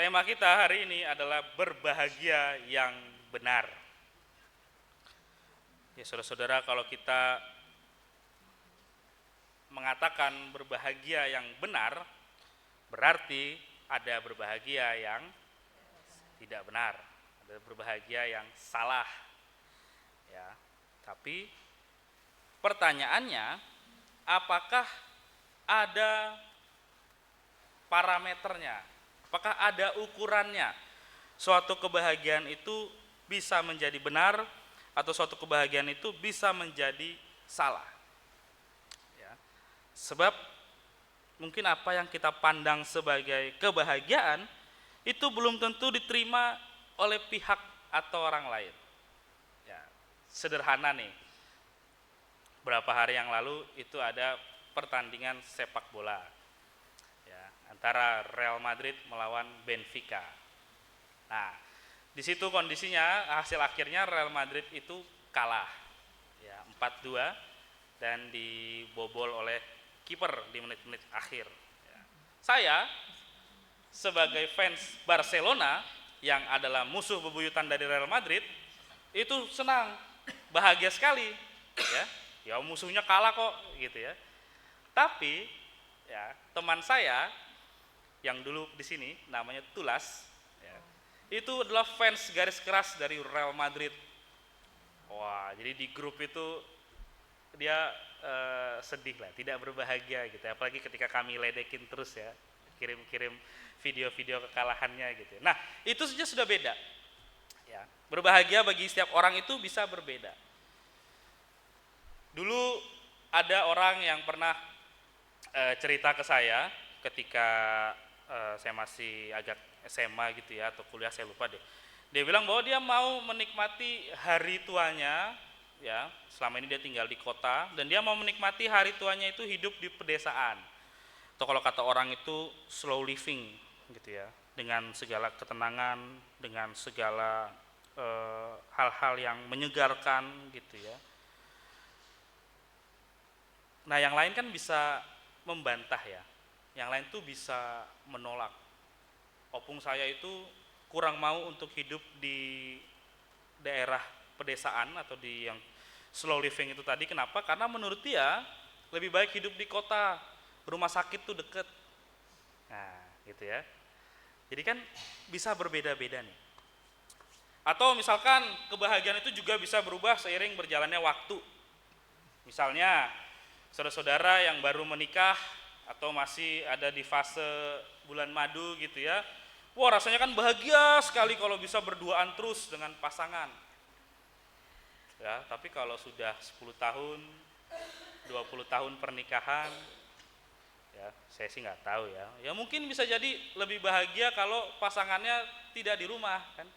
Tema kita hari ini adalah berbahagia yang benar. Ya saudara-saudara, kalau kita mengatakan berbahagia yang benar, berarti ada berbahagia yang tidak benar, ada berbahagia yang salah. Ya, tapi pertanyaannya, apakah ada parameternya? Apakah ada ukurannya? Suatu kebahagiaan itu bisa menjadi benar atau suatu kebahagiaan itu bisa menjadi salah. Ya. Sebab mungkin apa yang kita pandang sebagai kebahagiaan itu belum tentu diterima oleh pihak atau orang lain. Ya, sederhana nih. Berapa hari yang lalu itu ada pertandingan sepak bola. Ya, antara Real Madrid melawan Benfica. Nah, di situ kondisinya hasil akhirnya Real Madrid itu kalah. Ya, 4-2 dan dibobol oleh kiper di menit-menit akhir. Ya. Saya sebagai fans Barcelona yang adalah musuh bebuyutan dari Real Madrid itu senang, bahagia sekali. Ya musuhnya kalah kok gitu ya. Tapi ya teman saya yang dulu di sini namanya Tulas, ya, itu adalah fans garis keras dari Real Madrid. Wah, jadi di grup itu dia sedih lah, tidak berbahagia gitu. Apalagi ketika kami ledekin terus ya, kirim-kirim video-video kekalahannya gitu. Nah, itu saja sudah beda. Ya, berbahagia bagi setiap orang itu bisa berbeda. Dulu ada orang yang pernah cerita ke saya ketika saya masih agak SMA gitu ya atau kuliah, saya lupa deh. Dia bilang bahwa dia mau menikmati hari tuanya, ya selama ini dia tinggal di kota dan dia mau menikmati hari tuanya itu hidup di pedesaan. Atau kalau kata orang itu slow living gitu ya, dengan segala ketenangan, dengan segala hal-hal yang menyegarkan gitu ya. Nah yang lain kan bisa membantah ya, yang lain tuh bisa menolak. Opung saya itu kurang mau untuk hidup di daerah pedesaan atau di yang slow living itu tadi. Kenapa? Karena menurut dia lebih baik hidup di kota, rumah sakit tuh deket. Nah gitu ya. Jadi kan bisa berbeda-beda nih. Atau misalkan kebahagiaan itu juga bisa berubah seiring berjalannya waktu. Misalnya saudara-saudara yang baru menikah atau masih ada di fase bulan madu gitu ya, wah rasanya kan bahagia sekali kalau bisa berduaan terus dengan pasangan ya. Tapi kalau sudah 10 tahun 20 tahun pernikahan ya, saya sih nggak tahu ya, ya mungkin bisa jadi lebih bahagia kalau pasangannya tidak di rumah kan,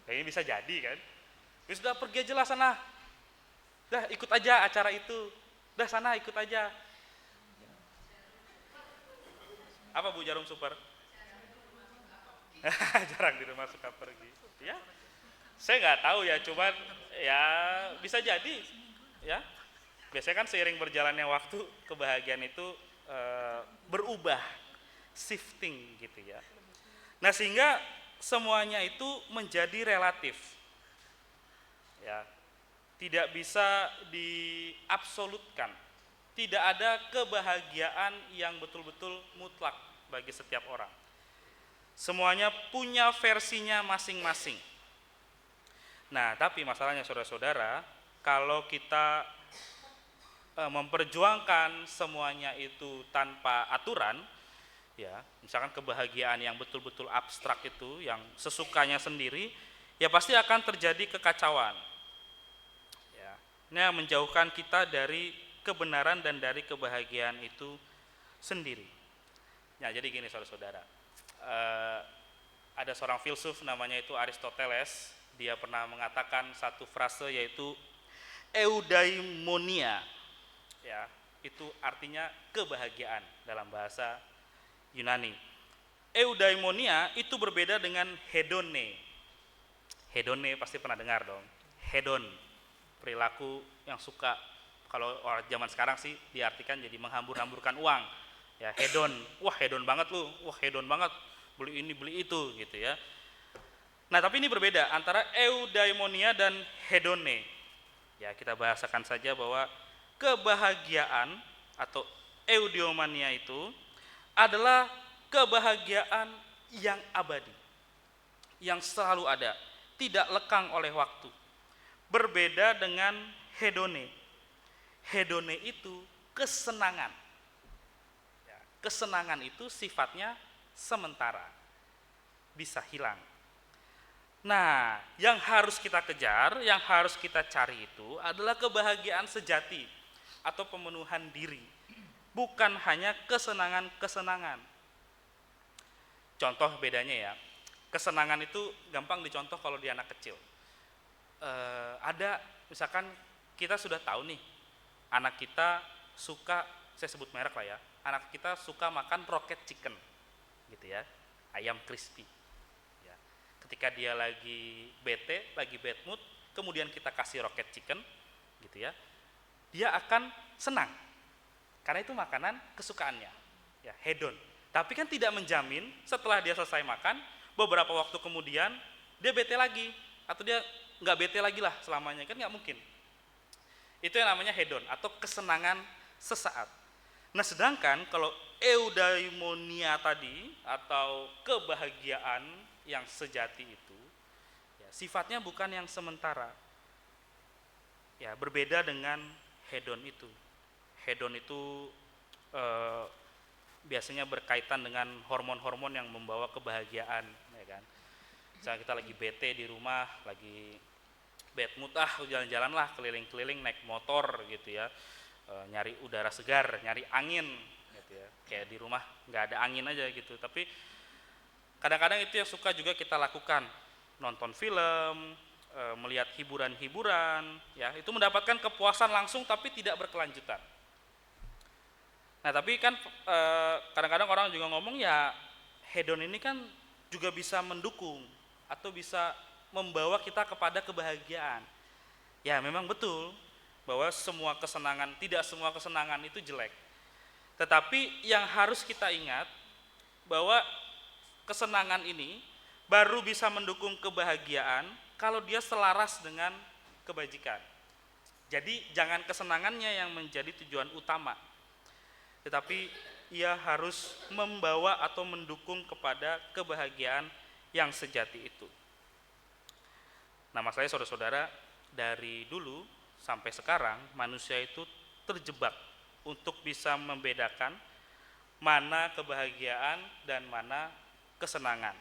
kayaknya bisa jadi kan. Ya sudah, pergi aja lah sana, dah ikut aja acara itu, dah sana ikut aja. Apa Bu, jarum super? Jarang di rumah suka pergi. Ya, saya nggak tahu ya, cuman ya bisa jadi ya. Biasanya kan seiring berjalannya waktu kebahagiaan itu berubah, shifting gitu ya. Nah sehingga semuanya itu menjadi relatif. Ya, tidak bisa diabsolutkan. Tidak ada kebahagiaan yang betul-betul mutlak bagi setiap orang. Semuanya punya versinya masing-masing. Nah, tapi masalahnya saudara-saudara, kalau kita memperjuangkan semuanya itu tanpa aturan, ya, misalkan kebahagiaan yang betul-betul abstrak itu, yang sesukanya sendiri, ya pasti akan terjadi kekacauan. Ya, ini menjauhkan kita dari kebenaran dan dari kebahagiaan itu sendiri. Ya, jadi gini saudara-saudara, ada seorang filsuf namanya itu Aristoteles. Dia pernah mengatakan satu frase yaitu eudaimonia. Ya, itu artinya kebahagiaan dalam bahasa Yunani. Eudaimonia itu berbeda dengan hedone. Hedone pasti pernah dengar dong. Hedon, perilaku yang suka, kalau orang zaman sekarang sih diartikan jadi menghambur-hamburkan uang. Ya, hedon. Wah, hedon banget lu. Wah, hedon banget. Beli ini, beli itu gitu ya. Nah, tapi ini berbeda antara eudaimonia dan hedone. Ya, kita bahasakan saja bahwa kebahagiaan atau eudaimonia itu adalah kebahagiaan yang abadi, yang selalu ada, tidak lekang oleh waktu. Berbeda dengan hedone. Hedone itu kesenangan. Ya, kesenangan itu sifatnya sementara, bisa hilang. Nah, yang harus kita kejar, yang harus kita cari itu adalah kebahagiaan sejati atau pemenuhan diri, bukan hanya kesenangan-kesenangan. Contoh bedanya ya, kesenangan itu gampang dicontoh kalau di anak kecil. Ada misalkan kita sudah tahu nih, anak kita suka, saya sebut merek lah ya, anak kita suka makan rocket chicken, gitu ya, ayam crispy. Ketika dia lagi bete, lagi bad mood, kemudian kita kasih rocket chicken, gitu ya, dia akan senang, karena itu makanan kesukaannya, ya, hedon. Tapi kan tidak menjamin setelah dia selesai makan, beberapa waktu kemudian dia bete lagi, atau dia nggak bete lagi lah selamanya, kan nggak mungkin. Itu yang namanya hedon atau kesenangan sesaat. Nah, sedangkan kalau eudaimonia tadi atau kebahagiaan yang sejati itu, ya, sifatnya bukan yang sementara. Ya, berbeda dengan hedon itu. Hedon itu biasanya berkaitan dengan hormon-hormon yang membawa kebahagiaan, ya kan. Misalnya kita lagi bete di rumah, lagi bad mood, jalan-jalan lah, keliling-keliling naik motor gitu ya, nyari udara segar, nyari angin gitu ya. Kayak di rumah nggak ada angin aja gitu. Tapi kadang-kadang itu yang suka juga kita lakukan, nonton film, melihat hiburan-hiburan, ya, itu mendapatkan kepuasan langsung tapi tidak berkelanjutan. Nah, tapi kan kadang-kadang orang juga ngomong ya, hedon ini kan juga bisa mendukung atau bisa membawa kita kepada kebahagiaan. Ya, memang betul bahwa tidak semua kesenangan itu jelek. Tetapi yang harus kita ingat bahwa kesenangan ini baru bisa mendukung kebahagiaan kalau dia selaras dengan kebajikan. Jadi jangan kesenangannya yang menjadi tujuan utama, tetapi ia harus membawa atau mendukung kepada kebahagiaan yang sejati itu. Nah, masalahnya saudara-saudara, dari dulu sampai sekarang manusia itu terjebak untuk bisa membedakan mana kebahagiaan dan mana kesenangan.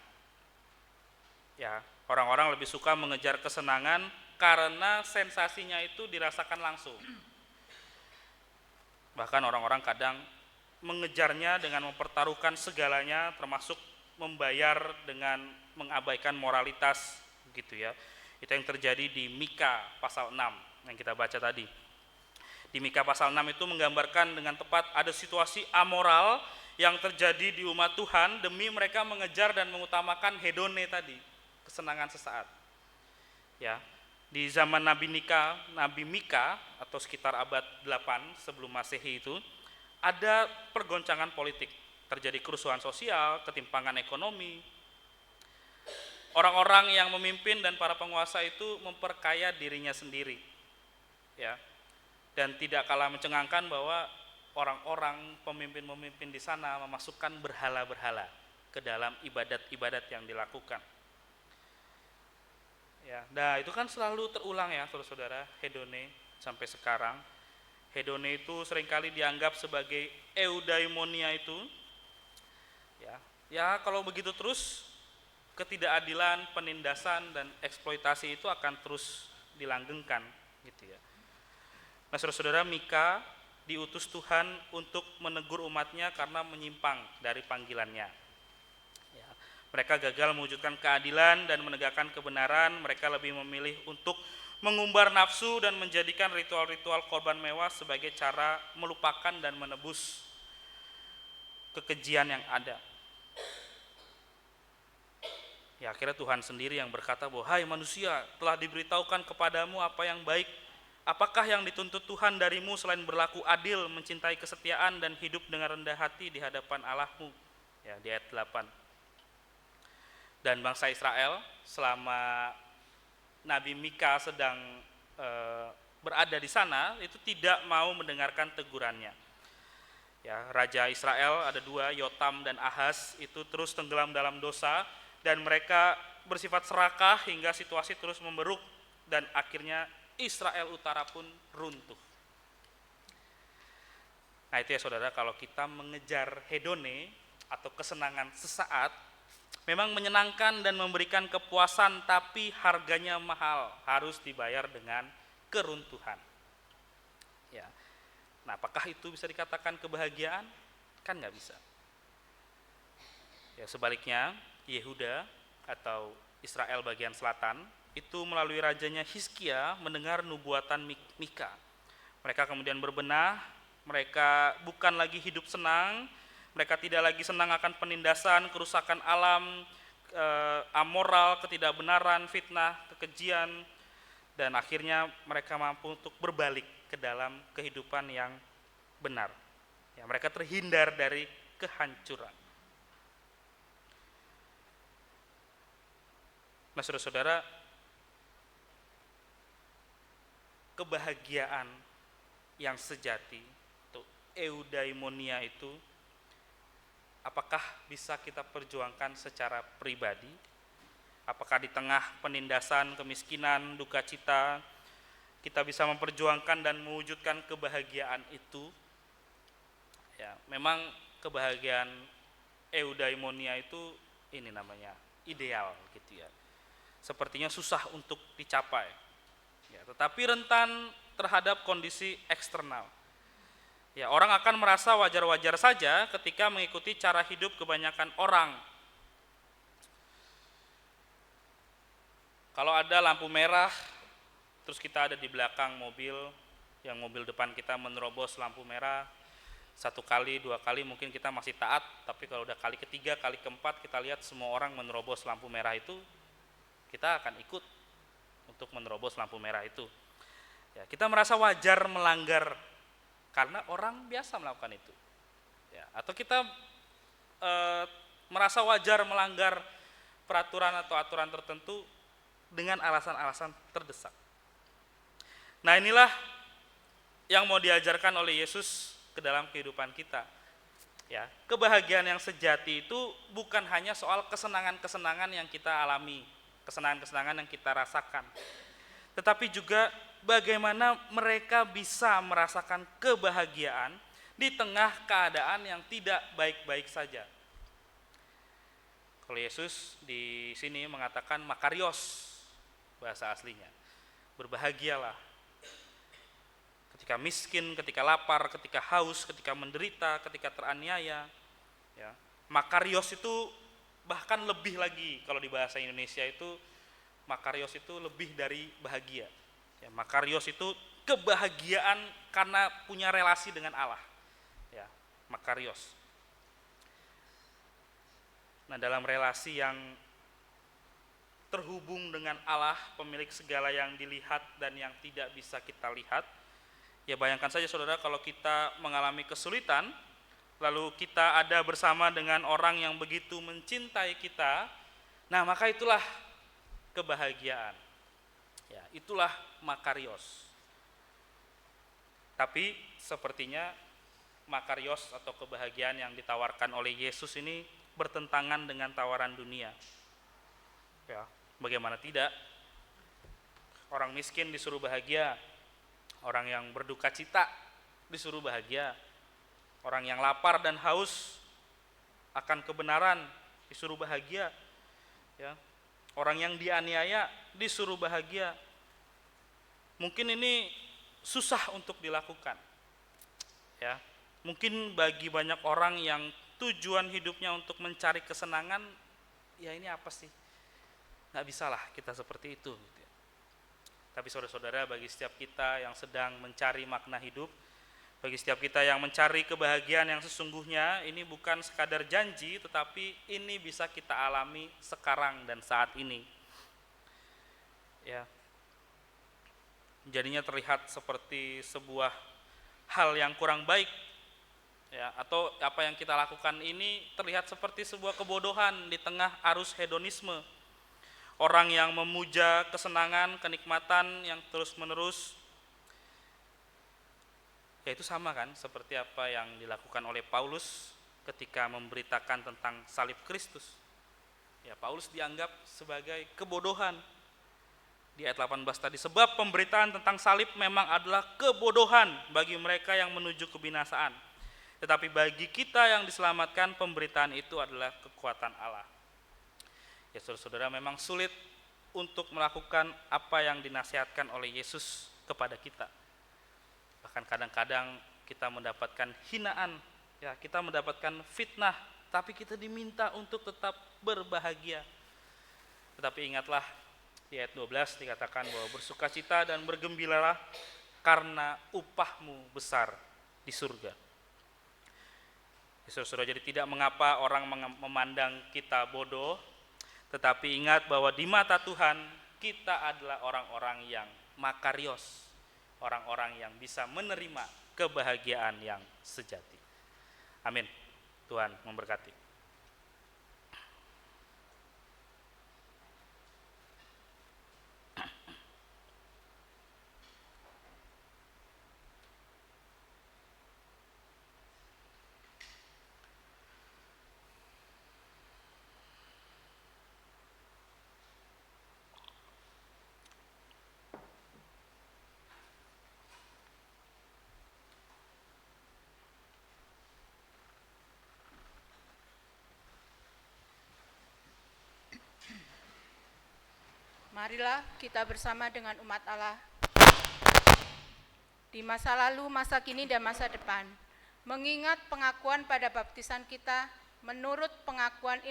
Ya, orang-orang lebih suka mengejar kesenangan karena sensasinya itu dirasakan langsung. Bahkan orang-orang kadang mengejarnya dengan mempertaruhkan segalanya, termasuk membayar dengan mengabaikan moralitas, gitu ya. Itu yang terjadi di Mika pasal 6 yang kita baca tadi. Di Mika pasal 6 itu menggambarkan dengan tepat ada situasi amoral yang terjadi di umat Tuhan demi mereka mengejar dan mengutamakan hedone tadi, kesenangan sesaat. Ya, di zaman Nabi Mika atau sekitar abad 8 sebelum Masehi itu ada pergoncangan politik, terjadi kerusuhan sosial, ketimpangan ekonomi. Orang-orang yang memimpin dan para penguasa itu memperkaya dirinya sendiri. Ya. Dan tidak kalah mencengangkan bahwa orang-orang pemimpin-pemimpin di sana memasukkan berhala-berhala ke dalam ibadat-ibadat yang dilakukan. Ya, nah itu kan selalu terulang ya, saudara-saudara, hedone sampai sekarang. Hedone itu seringkali dianggap sebagai eudaimonia itu. Ya, kalau begitu terus ketidakadilan, penindasan dan eksploitasi itu akan terus dilanggengkan, gitu ya. Nah, saudara-saudara, Mika diutus Tuhan untuk menegur umatnya karena menyimpang dari panggilannya. Ya, mereka gagal mewujudkan keadilan dan menegakkan kebenaran. Mereka lebih memilih untuk mengumbar nafsu dan menjadikan ritual-ritual korban mewah sebagai cara melupakan dan menebus kekejian yang ada. Ya, akhirnya Tuhan sendiri yang berkata bahwa, "Hai manusia, telah diberitahukan kepadamu apa yang baik, apakah yang dituntut Tuhan darimu selain berlaku adil, mencintai kesetiaan, dan hidup dengan rendah hati di hadapan Allahmu? Ya, di ayat 8. Dan bangsa Israel selama Nabi Mika sedang berada di sana itu tidak mau mendengarkan tegurannya. Ya, Raja Israel ada dua, Yotam dan Ahaz, itu terus tenggelam dalam dosa dan mereka bersifat serakah hingga situasi terus memburuk dan akhirnya Israel Utara pun runtuh. Nah itu ya saudara, kalau kita mengejar hedone atau kesenangan sesaat memang menyenangkan dan memberikan kepuasan, tapi harganya mahal, harus dibayar dengan keruntuhan. Ya. Nah, apakah itu bisa dikatakan kebahagiaan? Kan nggak bisa. Ya, sebaliknya, Yehuda atau Israel bagian selatan itu melalui rajanya Hizkia mendengar nubuatan Mika. Mereka kemudian berbenah, mereka bukan lagi hidup senang, mereka tidak lagi senang akan penindasan, kerusakan alam, amoral, ketidakbenaran, fitnah, kekejian, dan akhirnya mereka mampu untuk berbalik ke dalam kehidupan yang benar. Ya, mereka terhindar dari kehancuran. Nah, saudara-saudara, kebahagiaan yang sejati, atau eudaimonia itu, apakah bisa kita perjuangkan secara pribadi? Apakah di tengah penindasan, kemiskinan, duka cita, kita bisa memperjuangkan dan mewujudkan kebahagiaan itu? Ya, memang kebahagiaan eudaimonia itu ini namanya ideal gitu ya. Sepertinya susah untuk dicapai. Ya, tetapi rentan terhadap kondisi eksternal. Ya, orang akan merasa wajar-wajar saja ketika mengikuti cara hidup kebanyakan orang. Kalau ada lampu merah, terus kita ada di belakang mobil, yang mobil depan kita menerobos lampu merah, 1 kali, 2 kali mungkin kita masih taat, tapi kalau udah kali ketiga, kali keempat kita lihat semua orang menerobos lampu merah itu, kita akan ikut untuk menerobos lampu merah itu. Ya, kita merasa wajar melanggar karena orang biasa melakukan itu. Ya, atau kita merasa wajar melanggar peraturan atau aturan tertentu dengan alasan-alasan terdesak. Nah, inilah yang mau diajarkan oleh Yesus ke dalam kehidupan kita. Ya, kebahagiaan yang sejati itu bukan hanya soal kesenangan-kesenangan yang kita alami, kesenangan-kesenangan yang kita rasakan, tetapi juga bagaimana mereka bisa merasakan kebahagiaan di tengah keadaan yang tidak baik-baik saja. Kalau Yesus di sini mengatakan makarios, bahasa aslinya, berbahagialah ketika miskin, ketika lapar, ketika haus, ketika menderita, ketika teraniaya. Ya. Makarios itu bahkan lebih lagi, kalau di bahasa Indonesia itu makarios itu lebih dari bahagia. Ya, makarios itu kebahagiaan karena punya relasi dengan Allah. Ya, makarios. Nah, dalam relasi yang terhubung dengan Allah, pemilik segala yang dilihat dan yang tidak bisa kita lihat. Ya, bayangkan saja saudara, kalau kita mengalami kesulitan, lalu kita ada bersama dengan orang yang begitu mencintai kita, nah maka itulah kebahagiaan. Ya, itulah makarios. Tapi sepertinya makarios atau kebahagiaan yang ditawarkan oleh Yesus ini bertentangan dengan tawaran dunia. Ya, bagaimana tidak? Orang miskin disuruh bahagia, orang yang berduka cita disuruh bahagia, orang yang lapar dan haus akan kebenaran disuruh bahagia, ya. Orang yang dianiaya disuruh bahagia. Mungkin ini susah untuk dilakukan, ya. Mungkin bagi banyak orang yang tujuan hidupnya untuk mencari kesenangan, ya ini apa sih? Nggak bisalah kita seperti itu. Tapi saudara-saudara, bagi setiap kita yang sedang mencari makna hidup, bagi setiap kita yang mencari kebahagiaan yang sesungguhnya, ini bukan sekadar janji, tetapi ini bisa kita alami sekarang dan saat ini. Ya. jadinya terlihat seperti sebuah hal yang kurang baik, ya, atau apa yang kita lakukan ini terlihat seperti sebuah kebodohan di tengah arus hedonisme. Orang yang memuja kesenangan, kenikmatan yang terus-menerus, ya itu sama kan seperti apa yang dilakukan oleh Paulus ketika memberitakan tentang salib Kristus. Ya, Paulus dianggap sebagai kebodohan. Di ayat 18 tadi, sebab pemberitaan tentang salib memang adalah kebodohan bagi mereka yang menuju kebinasaan. Tetapi bagi kita yang diselamatkan, pemberitaan itu adalah kekuatan Allah. Ya saudara-saudara, memang sulit untuk melakukan apa yang dinasihatkan oleh Yesus kepada kita. Bahkan kadang-kadang kita mendapatkan hinaan, ya, kita mendapatkan fitnah, tapi kita diminta untuk tetap berbahagia. Tetapi ingatlah, di ayat 12 dikatakan bahwa bersukacita dan bergembiralah karena upahmu besar di surga. Saudara-saudara, jadi tidak mengapa orang memandang kita bodoh, tetapi ingat bahwa di mata Tuhan kita adalah orang-orang yang makarios, orang-orang yang bisa menerima kebahagiaan yang sejati. Amin. Tuhan memberkati. Marilah kita bersama dengan umat Allah di masa lalu, masa kini, dan masa depan, mengingat pengakuan pada baptisan kita menurut pengakuan